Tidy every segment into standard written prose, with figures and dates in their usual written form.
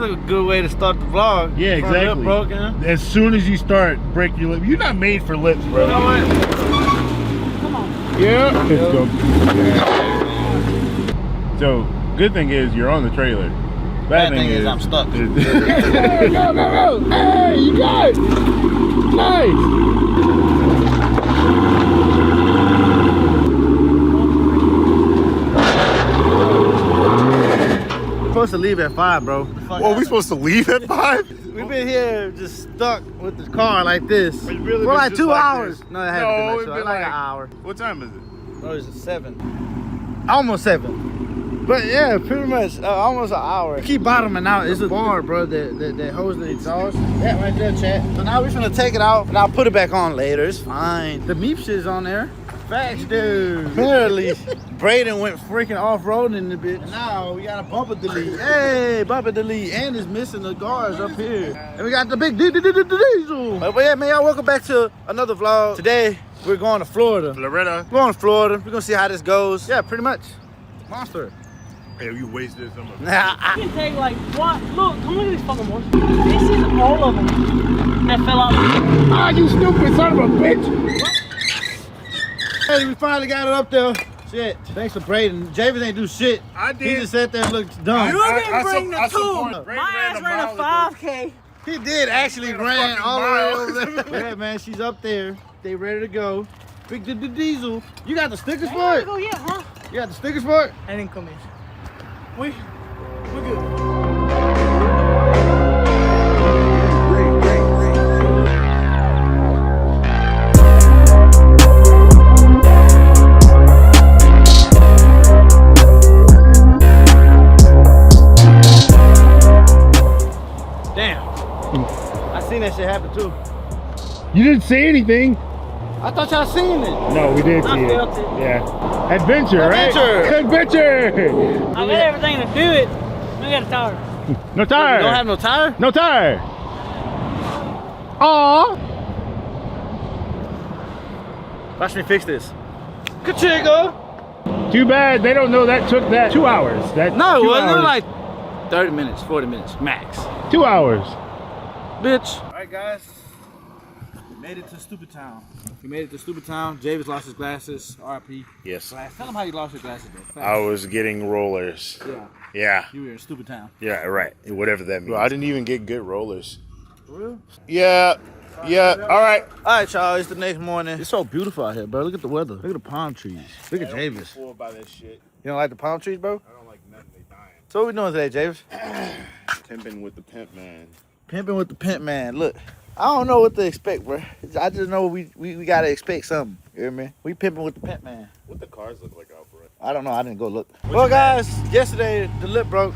a good way to start the vlog. Yeah, exactly. Broken. As soon as you start, break your lip. You're not made for lips, bro. You know what? Come on. Yeah. Let's go. So, good thing is you're on the trailer. Bad thing is I'm stuck. Hey, go. Hey, you got it. Nice. We're supposed to leave at 5, bro. Oh, we supposed to leave at 5? We've been here just stuck with the car like this really for like just 2 like hours. this. No, it hasn't been like an hour. What time is it? Oh, it's 7. Almost 7. But yeah, pretty much almost an hour. Keep bottoming out. It's a bar, bro, that holds the exhaust. Yeah, right there, chat. So now we're finna take it out and I'll put it back on later. It's fine. The meep shit's on there. Facts, dude. Apparently, Braden went freaking off-roading in the bitch. And now we got a bumper delete. Hey, bumper delete. And it's missing the guards up here. And we got the big diesel. But yeah, man, y'all welcome back to another vlog. Today, we're going to Florida. Florida. We're going to Florida. We're gonna see how this goes. Yeah, pretty much. Monster. Hey, you wasted some of it. You can take like what? Look, come look at these fucking ones. This is all of them that fell out. Ah, you stupid son of a bitch! Hey, we finally got it up there. Shit. Thanks to Braden. Javis ain't do shit. I did. He just sat there and looked dumb. You didn't bring the tool. Braden My ass ran a 5K. He did actually ran all the way over there. Yeah, man, she's up there. They ready to go. Big the diesel. You got the stickers for it? Oh yeah, huh? You got the stickers for it? I didn't come in. We're good. Damn. I seen that shit happen too. You didn't say anything. I thought y'all seen it. No, we did see I it. felt it. Yeah. Adventure, right? Adventure. Adventure. I got everything to do it. I got a tire. No tire. You don't have no tire? No tire. Aww. Watch me fix this. Ka-chigga. Too bad they don't know that took that 2 hours. That No, it 2 wasn't. It was hours. like 30 minutes, 40 minutes, max. 2 hours. Bitch. All right, guys. We made it to Stupid Town. We made it to Stupid Town. Javis lost his glasses. RP. Yes. Tell him how you lost your glasses, though. I was getting rollers. Yeah. Yeah. You were in Stupid Town. Yeah, right. Whatever that means. Bro, I didn't even get good rollers. For real? Yeah. Yeah. All right. All right, y'all. It's the next morning. It's so beautiful out here, bro. Look at the weather. Look at the palm trees. Look at Javis. You Fooled by that shit. don't like the palm trees, bro? I don't like nothing. They dying. So what we doing today, Javis? Pimping with the pimp man. Pimping with the pimp man. Look, I don't know what to expect, bro. I just know we gotta expect something. You hear me? We pimping with the pimp man. What the cars look like out front? I don't know. I didn't go look. Well, guys, yesterday the lip broke.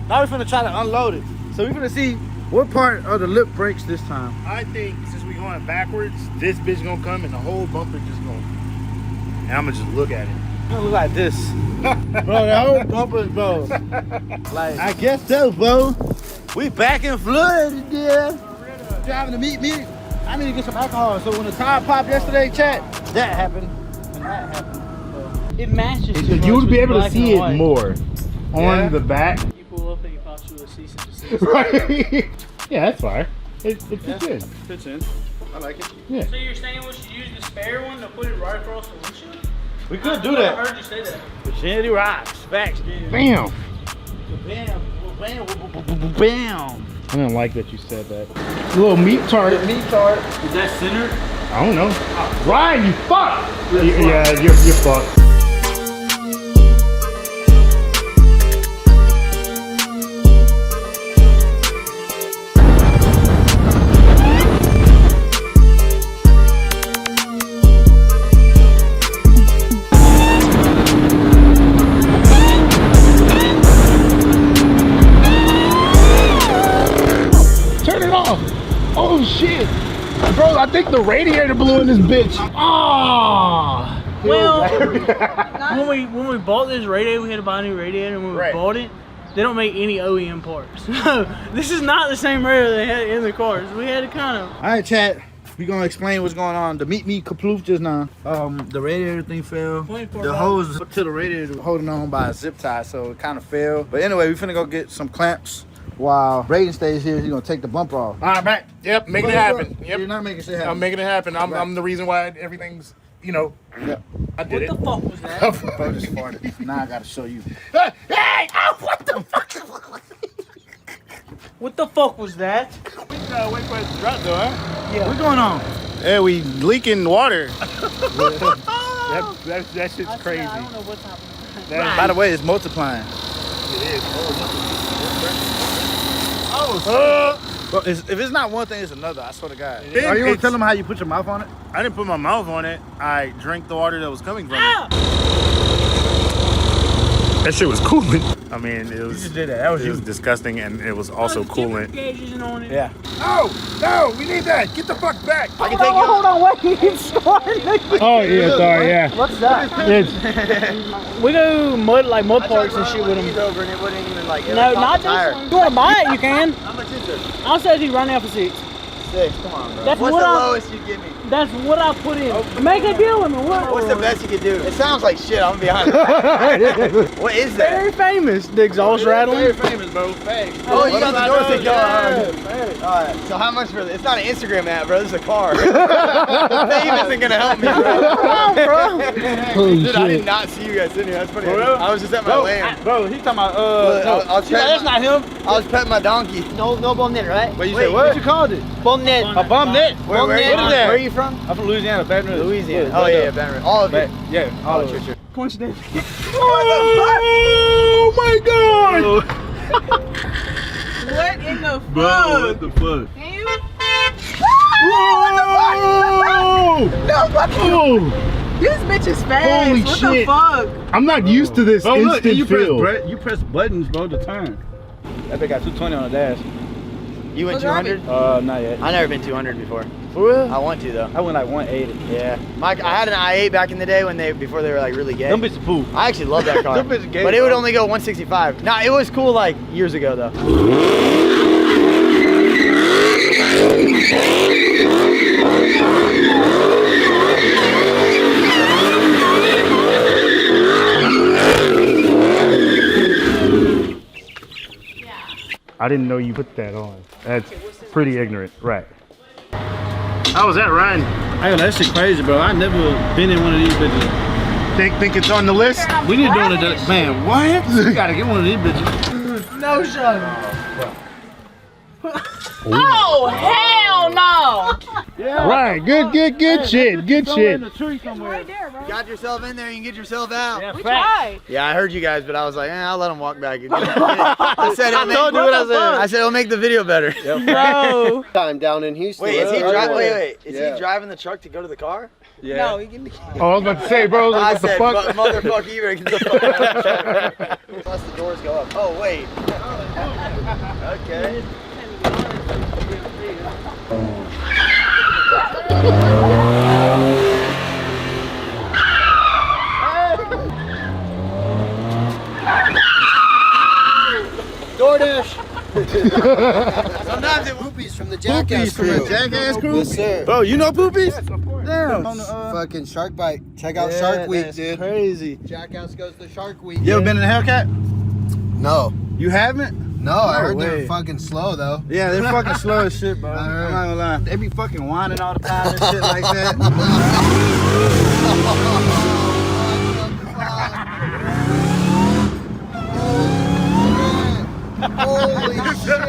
Now we're finna try to unload it. So we're finna see what part of the lip breaks this time. I think since we going backwards, this bitch gonna come and the whole bumper just gonna. And I'm gonna just look at it. It's gonna look like this. Bro, the whole bumper, bro. Like, I guess so, bro. We back in Florida, yeah. Driving to meet me. I need to get some alcohol. So when the tire popped yesterday, chat, that happened. And that happened. It matches. too You much would be with able to black see and it white. more Yeah. on the back. You pull up and you possibly see some. Right. Yeah, that's fine. It fits in. Fits in. I like it. Yeah. So you're saying we should use the spare one to put it right across the windshield? We could do I that. heard you say that. Virginity rocks. Facts, dude. Bam. Bam. Bam. Bam. I don't like that you said that. A little meat tart. Meat tart. Is that centered? I don't know. Ryan, you fuck. Yeah, you're fucked. Oh shit! Bro, I think the radiator blew in this bitch. Ah! Well, when we bought this radiator, we had to buy a new radiator. And when we bought it, they don't make any OEM parts. So this is not the same radiator they had in the cars. We had to kind of. All right, chat. We gonna explain what's going on. The meet me kaploof just now. The radiator thing fell. The hose to the radiator was holding on by a zip tie, so it kind of fell. But anyway, we finna go get some clamps. While Brayden stays here, he's gonna take the bumper off. All right, back. Yep, making it happen. Yep. You're not making shit happen. I'm making it happen. I'm the reason why everything's, you know. Yep. I did it. What the fuck was that? Bro just farted. Now I gotta show you. Hey! Oh, what the fuck? What the fuck was that? We gotta wait for it to drop though, huh? Yeah. What's going on? Yeah, we leaking water. that shit's crazy. I don't know what's happening. By the way, it's multiplying. It is. Well, if it's not one thing, it's another. I swear to God. Then Are you gonna it's- tell them how you put your mouth on it? I didn't put my mouth on it. I drank the water that was coming from Ah! it. That shit was cooling. I mean, it You was. just did that. That was It you. was disgusting, and it was also coolant. Gauges on it. Yeah. No, we need that. Get the fuck back. I can take you. Hold on, wait. It's starting. Oh yeah, sorry, yeah. What's that? We do mud parks and shit with them. Over and it wouldn't even like. No, not this one. If you want to buy it, you can. How much is it? I'll say you run out for 6. 6. Come on, bro. That's What's what the I- lowest you'd give me? That's what I put in. Make a deal with me. What's the best you could do? It sounds like shit. I'm gonna be honest. What is that? Very famous. The exhaust rattling. Very famous, bro. Facts. Oh, you got the door thing going. Yeah. All right. So how much for this? It's not an Instagram app, bro. This is a car. The fame isn't gonna help me, bro. Come on, bro. Dude, I did not see you guys sitting here. That's funny. I was just at my land. Bro, he's talking about Look, I was that's not him. I was petting my donkey. No bum net, right? But you Wait, said what? You called it? Bum net. A bum net. Where What is that? Where are you from? I'm from Louisiana, Baton Rouge. Louisiana. Oh yeah, Baton Rouge. All of it. Yeah, all of Sure, it. sure. Coincidence. Oh my god! What in the fuck? Bro, what the fuck? Can you? Oh! This bitch is fast. Holy what shit. the fuck? I'm not used to this Bro, look, instant you feel. press buttons, bro, to turn. That bitch got 220 on the dash. You went What's wrong 200? Not yet. I never been 200 before. For real? I want to though. I went like 180. Yeah. I had an i8 back in the day before they were like really gay. Them bitches poop. I actually love that car. Them bitches gay, but it would bro. only go 165. Nah, it was cool like years ago though. I didn't know you put that on. That's pretty ignorant, right? How was that, Ryan? Hey, that shit crazy, bro. I never been in one of these bitches. Think it's on the list? We need to do it. Man, what? We gotta get one of these bitches. No shot. Oh hell no! Right, good shit, good shit. In the tree somewhere. Right there, bro. Got yourself in there, you can get yourself out. Yeah, We facts. tried. Yeah, I heard you guys, but I was like, I'll let them walk back. I said, I told you what I said. I said, it'll make the video better. Bro. Time down in Houston. Wait, is he Yeah. Is he driving the truck to go to the car? Yeah. No, you can. Oh, I was about to say, bro, I what the said, fuck? motherfucker, you better get the fuck out of the truck. Unless the doors go up. Oh, wait. Okay. DoorDash. Sometimes it Poopies from the Jackass From crew. the Jackass crew? Yes, sir. Bro, you know Poopies? Damn. Fucking Shark Bite. Check out Shark Week, that's dude. Crazy. Jackass goes to Shark Week. You ever been in a Hellcat? No. You haven't? No, I heard way. they're fucking slow though. Yeah, they're fucking slow as shit, bro. I I'm heard. not gonna lie. They be fucking whining all the time and shit like that. Holy shit.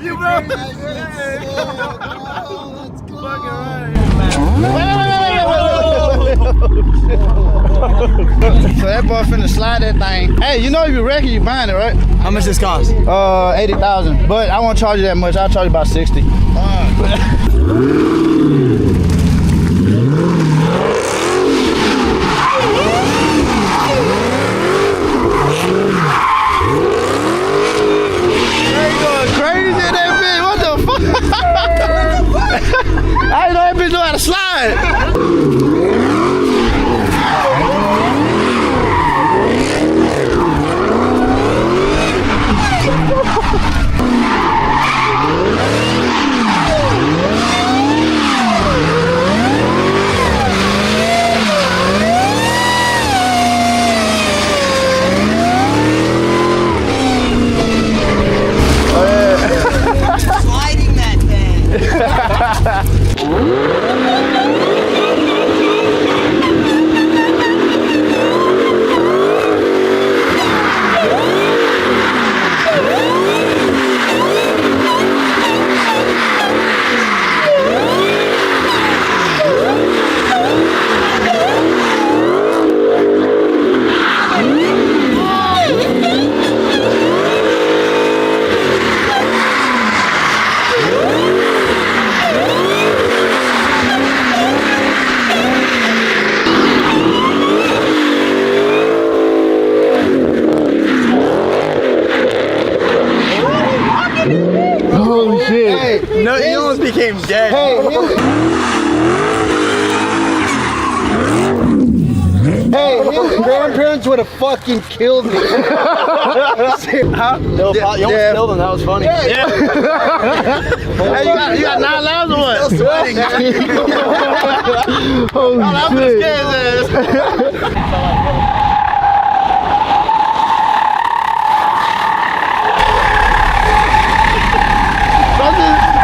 You That bro. shit's slow, bro. Let's go. So that boy finna slide that thing. Hey, you know if you wreck it, you buying it, right? How much this cost? 80,000. But I won't charge you that much. I'll charge you about 60. Crazy in that bitch. What the fuck? I didn't know that bitch know how to slide. No, you almost became dead. Hey, his grandparents would have fucking killed me. You almost killed him. That was funny. Hey, you got 9 lives or what? Still sweating. Oh, shit.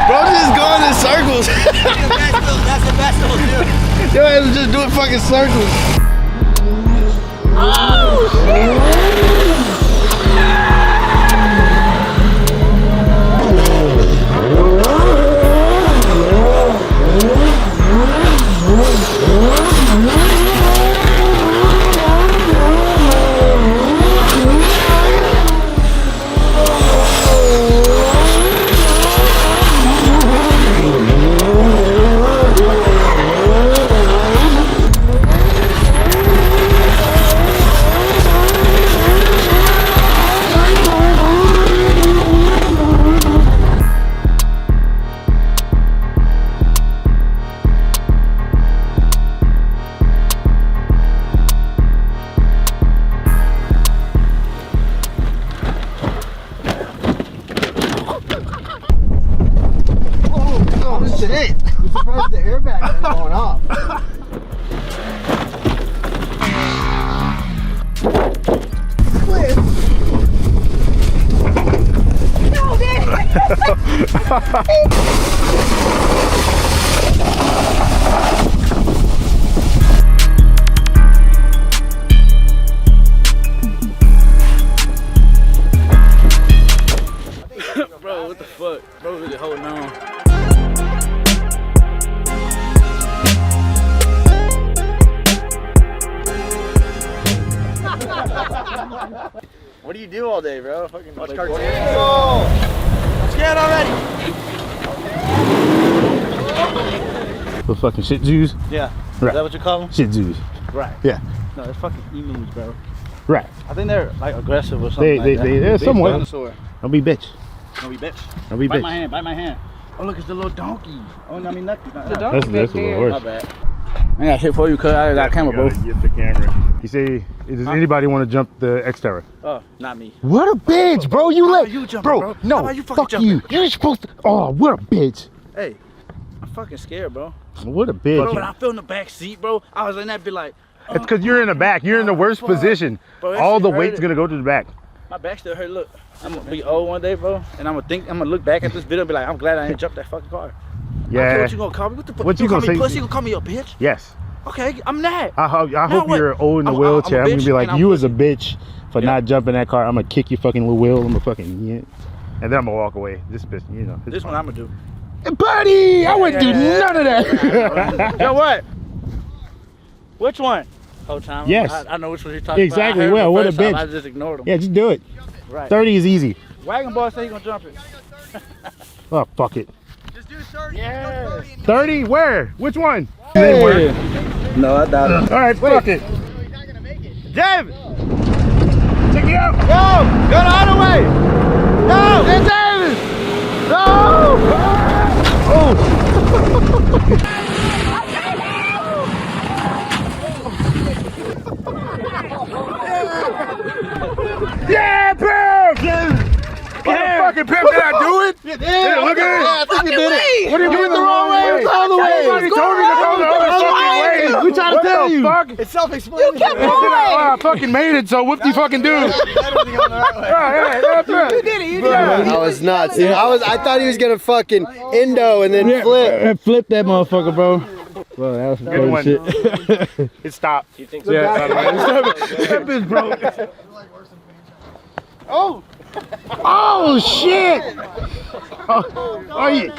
Bro, just going in circles. That's the best it'll do. Yo, just doing fucking circles. Oh, shit. Shit. I'm surprised the airbag isn't going off. No, Daddy. Bro, what the fuck? Bro, really holding on. What do you do all day, bro? Fucking watch Like, cartoons. Let's get already. The fucking shit Jews. Yeah. Right. Is that what you call them? Shit Jews. Right. Yeah. No, it's fucking emus, bro. Right. I think they're like aggressive or something. They're somewhat. Dinosaur. Don't be bitch. No, we bitch. Don't be Bite bitch. my hand, bite my hand. Oh, look, it's the little donkey. Oh, no, I mean, nothing. The donkey That's a little My worse. bad. I got shit for you, cuz I got camera, bro. Get the camera. You say, does anybody want to jump the Xterra? Oh, not me. What a bitch, bro. You How let about you jumping, bro. bro? No, How about you fucking fuck jumping? you. You're supposed to. Oh, what a bitch. Hey, I'm fucking scared, bro. What a bitch. Bro, when I feel in the back seat, bro, I was in that be like, It's because you're in the back. You're in the worst fuck. position. Bro, that All shit the hurt weight's it. gonna go to the back. my back still hurt. Look, I'm gonna be old one day, bro, and I'm gonna look back at this video and be like, I'm glad I didn't jump that fucking car. Yeah. What you gonna call me? What the fuck? What you gonna call me say? pussy? You gonna call me a bitch? Yes. Okay, I'm not. I hope what? you're old in the I'm a wheelchair. I'm gonna bitch be like, and I'm you as a bitch for Yeah. not jumping that car. I'm gonna kick your fucking little wheel. I'm gonna fucking yeah. And then I'm gonna walk away. This bitch, you know. it's This one fine. I'm gonna do. Buddy, I wouldn't do none of that. Yo, what? Which one? Whole time. Yes. I know which one you're talking Exactly. about. I heard Well, the what a first time, bitch. I just ignored him. Yeah, just do it. Right. 30 is easy. Wagon boy said he gonna jump it. Oh, fuck it. Just do 30. Yeah. 30? Where? Which one? Hey. No, I doubt it. All right, fuck it. He's not gonna make it. David! Check it out! Go the other way. No! Hey, David! No! Oh! Yeah, pimp! Yeah. Fucking pimp, did I do it? You did. Yeah, look at it. I think you did it. What are you doing the wrong way? It's all the way. Everybody told me to go the other fucking way. We tried to tell you. Fuck? It's self-explanatory. You kept Oh, going. I fucking made it, so whoop de fucking do. Everything on the right way. You did it. You did it. I was nuts, dude. I thought he was gonna fucking endo and then flip. Flip that motherfucker, bro. Bro, that was some Good one. shit. It stopped. You think so? Yeah, stop it, bro. Oh! Oh shit! Oh, are you?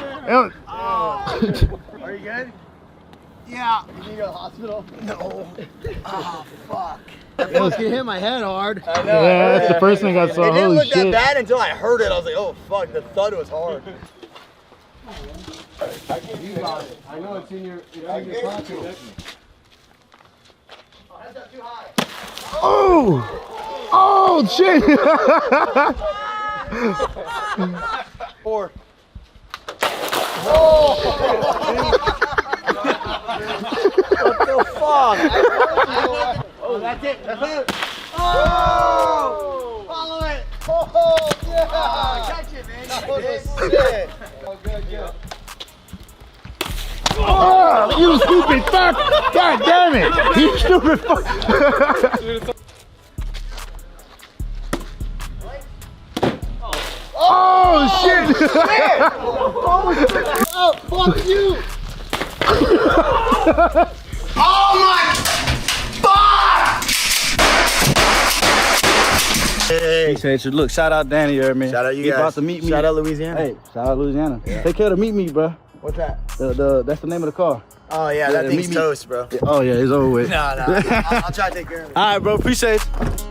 Are you good? Yeah. You need to go to the hospital? No. Oh fuck. That fucking hit my head hard. I know. Yeah, that's the first thing I saw. It didn't Holy look that shit! bad until I heard it. I was like, oh fuck, the thud was hard. You got it. I know it's in your pocket. Oh! Oh shit! 4. Fuck. Oh, that's it. That's it. Oh! Follow it. Oh, yeah. Catch it, man. That was a shit. Oh, good. Oh, you stupid fuck! God damn it! You stupid fuck! Oh shit! Oh, fuck you. Hey, look, shout out Danny here, man. Shout out you he guys. about to meet me. Shout out Louisiana. Hey, shout out Louisiana. Take care of the meet, bro. What's that? That's the name of the car. Oh, yeah, that Yeah, thing's meet me. toast, bro. Oh yeah, it's over with. No. I'll try to take care of it. All right, bro. Appreciate it.